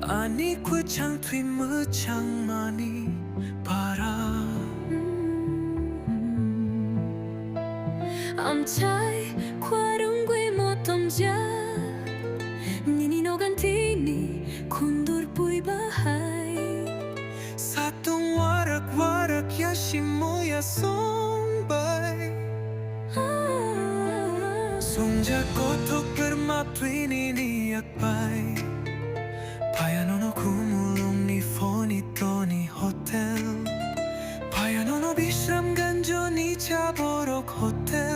아니 구창 무창 많이 봐라 Ông trai qua đúng quy một tông giá Nini no gantini kundur pui bahai 사똥 와락 야시모야 송바이 송자고 톡그마 트위니니 약바이 바야노노 구물롱 니 포니 또니 호텔 바야노노 비스람 간조니 자보록 호텔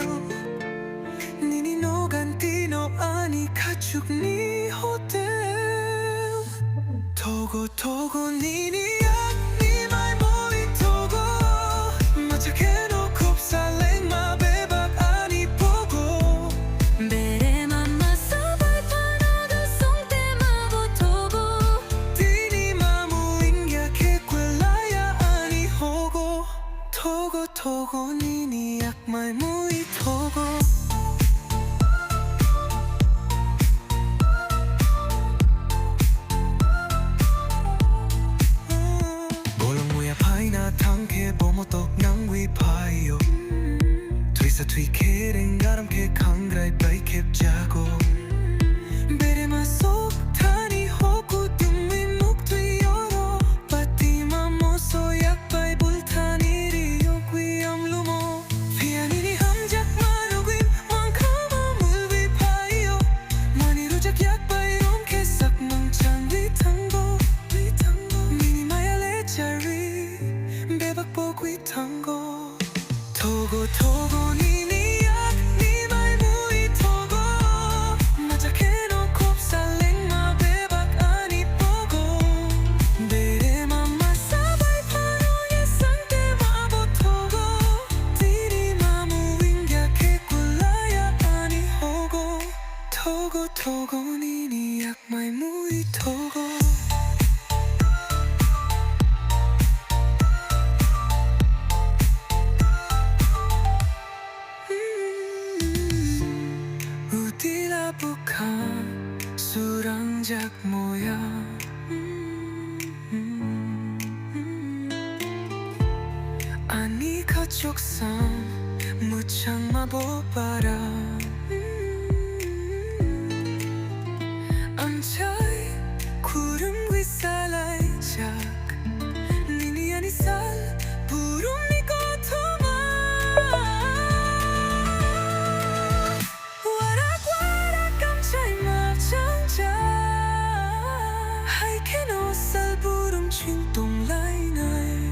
니니 노간티노 아니 가축 니 호텔 토고 니니 토고 니니 약말 무이 토고 볼롱 무야 파이나 탕케 보모톡 낭위 파이요 트위사 트위케랭 가람케 강그라이 바이캡 자고 베레마 속 타니 호구 뚱위 묵투이 요로 바티마 모소 약바이 불타니 토고 니니 약니말 무이 토고 마자케노 콥살랭 마베박 아니 보고 베레마 마사바이 파노예 상테 마보 토고 디리마 무윙갸 케꿀라야 아니 호고 토고 니니 약말 무이 토고 부칸 수랑작 모야 아니 가족상 무창 마보바라 암차이 구름 위살라이 작 니니 아니 살 부름 니고 토마 칭동 라이나에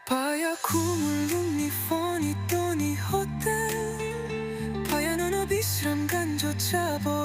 바야 구물룩 니 포니 또니 호텔 바야 너너 비스람 간조 차보